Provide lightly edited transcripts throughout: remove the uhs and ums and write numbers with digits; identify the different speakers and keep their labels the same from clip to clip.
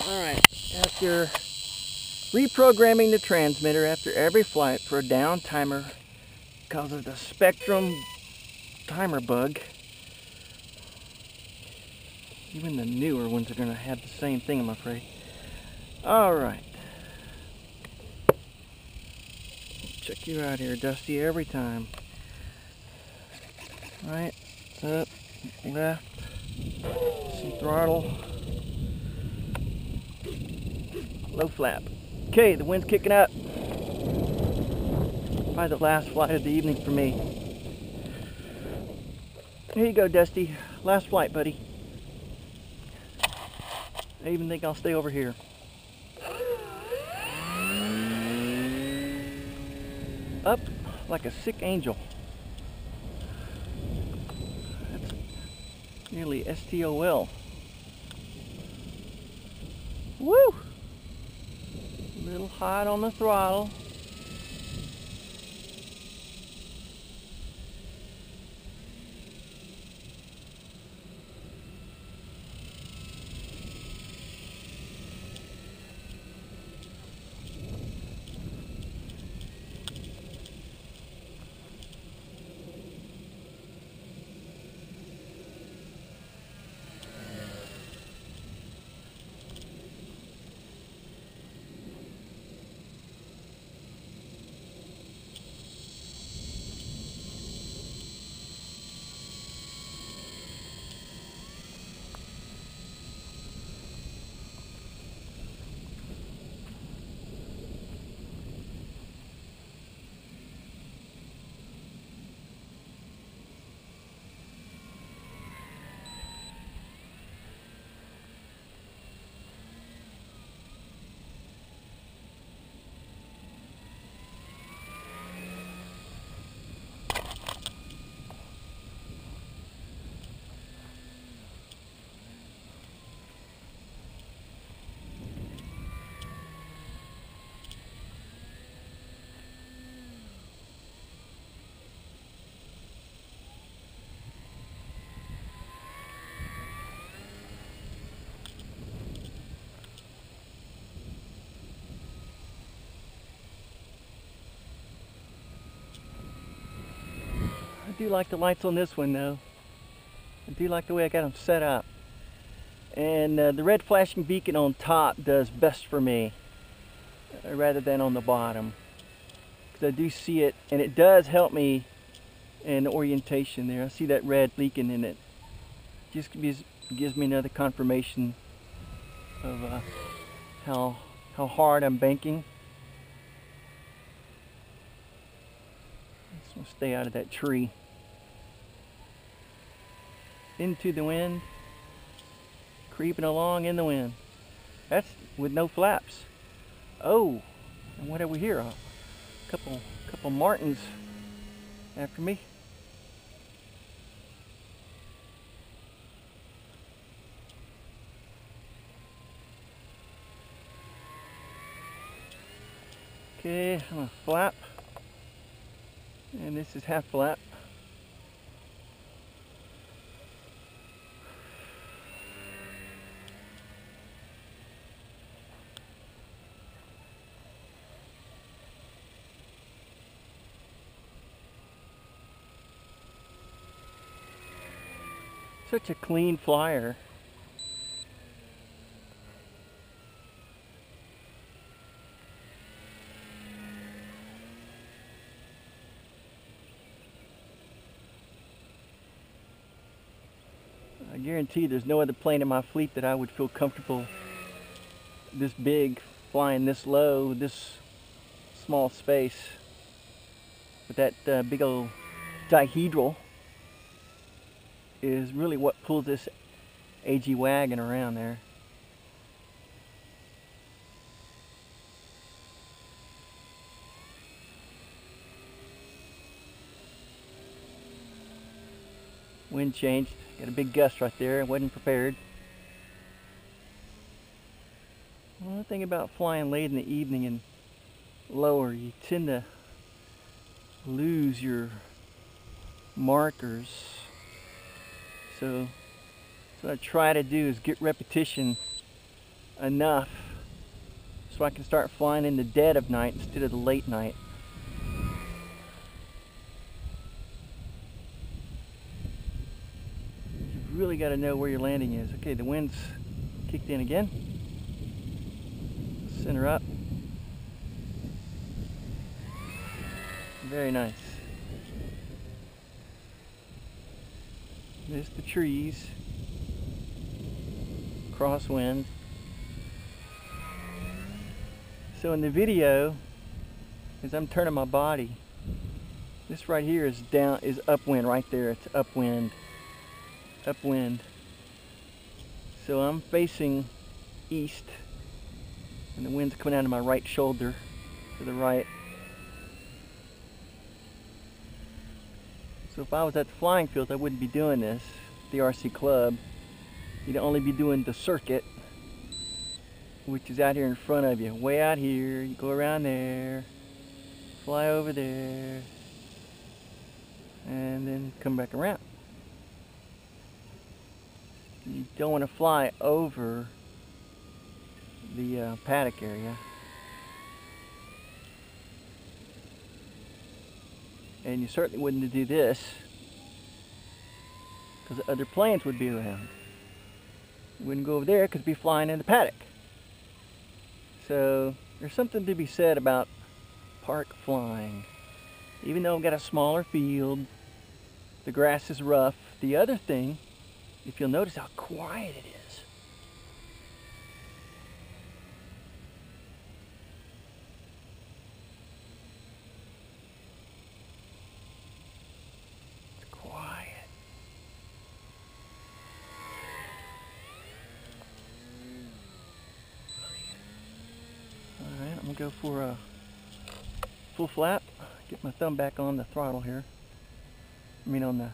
Speaker 1: Alright, after reprogramming the transmitter after every flight for a down timer because of the Spectrum timer bug, even the newer ones are going to have the same thing, I'm afraid. Alright. Check you out here, Dusty, every time. Right, up, left, some throttle, low flap. Okay, the wind's kicking up. Probably the last flight of the evening for me. Here you go, Dusty. Last flight, buddy. I even think I'll stay over here. Up like a sick angel. That's nearly STOL. Woo! A little hot on the throttle. I do like the lights on this one though. I do like the way I got them set up. And the red flashing beacon on top does best for me rather than on the bottom. Because I do see it, and it does help me in the orientation there. I see that red beacon in it. Just gives me another confirmation of how hard I'm banking. Just want to stay out of that tree. Into the wind, creeping along in the wind. That's with no flaps. Oh, and what have we here? A couple martins after me. Okay, I'm gonna flap, and this is half flap. Such a clean flyer. I guarantee there's no other plane in my fleet that I would feel comfortable this big, flying this low, this small space with that big old dihedral is really what pulls this AG-Wagon around there. Wind changed, got a big gust right there, I wasn't prepared. One thing about flying late in the evening and lower, you tend to lose your markers. So what I try to do is get repetition enough so I can start flying in the dead of night instead of the late night. You've really got to know where your landing is. Okay, the wind's kicked in again. Center up. Very nice. There's the trees. Crosswind. So in the video, as I'm turning my body, this right here is upwind right there. It's upwind. Upwind. So I'm facing east, and the wind's coming out of my right shoulder to the right. So if I was at the flying field, I wouldn't be doing this, the RC Club. You'd only be doing the circuit, which is out here in front of you. Way out here, you go around there, fly over there, and then come back around. You don't want to fly over the paddock area. And you certainly wouldn't do this because other planes would be around. You wouldn't go over there because you'd be flying in the paddock. So there's something to be said about park flying. Even though I've got a smaller field, the grass is rough. The other thing, if you'll notice how quiet it is. It's quiet. Alright, I'm going to go for a full flap. Get my thumb back on the throttle here. I mean on the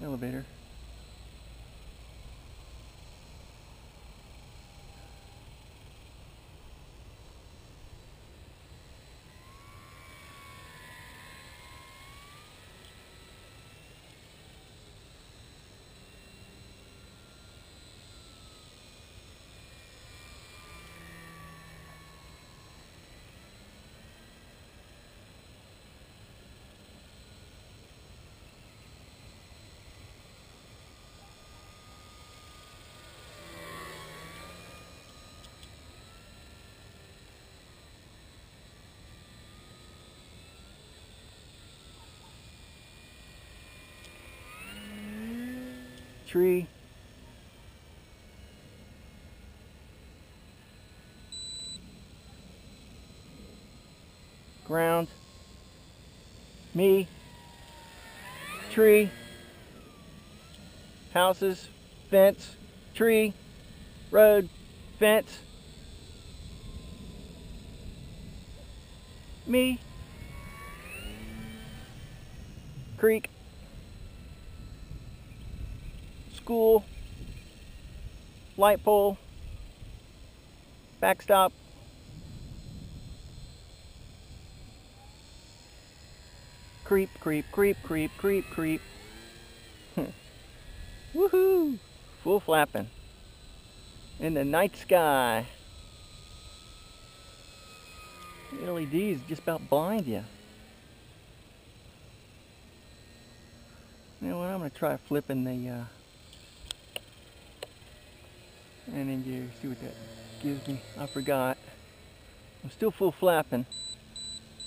Speaker 1: elevator. Tree. Ground. Me. Tree. Houses. Fence. Tree. Road. Fence. Me. Creek. School, light pole, backstop, creep, creep, creep, creep, creep, creep. Woohoo! Full flapping in the night sky. The LEDs just about blind you. You know what? I'm going to try flipping the and then you see what that gives me. I forgot. I'm still full flapping.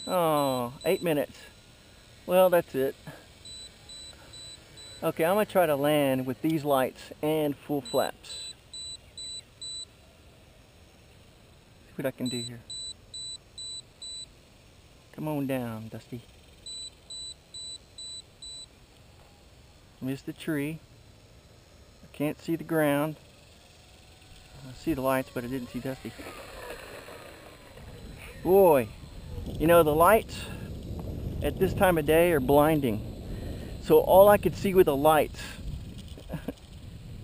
Speaker 1: Oh, 8 minutes. Well, that's it. Okay, I'm going to try to land with these lights and full flaps. See what I can do here. Come on down, Dusty. Missed the tree. I can't see the ground. I see the lights, but I didn't see Dusty. Boy, you know, the lights at this time of day are blinding. So all I could see were the lights.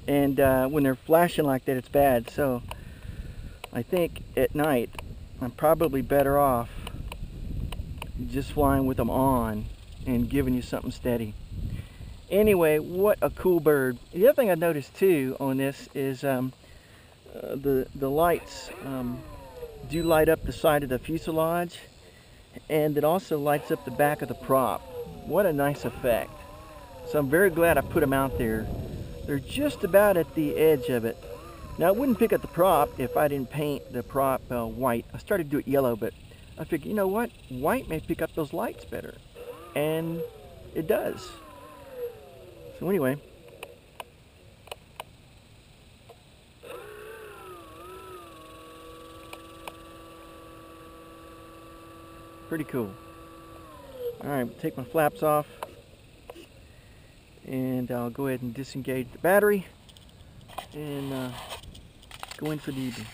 Speaker 1: And when they're flashing like that, it's bad. So I think at night, I'm probably better off just flying with them on and giving you something steady. Anyway, what a cool bird. The other thing I noticed too on this is the lights do light up the side of the fuselage, and it also lights up the back of the prop. What a nice effect. So I'm very glad I put them out there. They're just about at the edge of it. Now it wouldn't pick up the prop if I didn't paint the prop white. I started to do it yellow, but I figured, you know what? White may pick up those lights better. And it does. So anyway. Pretty cool. Alright, take my flaps off. And I'll go ahead and disengage the battery. And go in for the evening.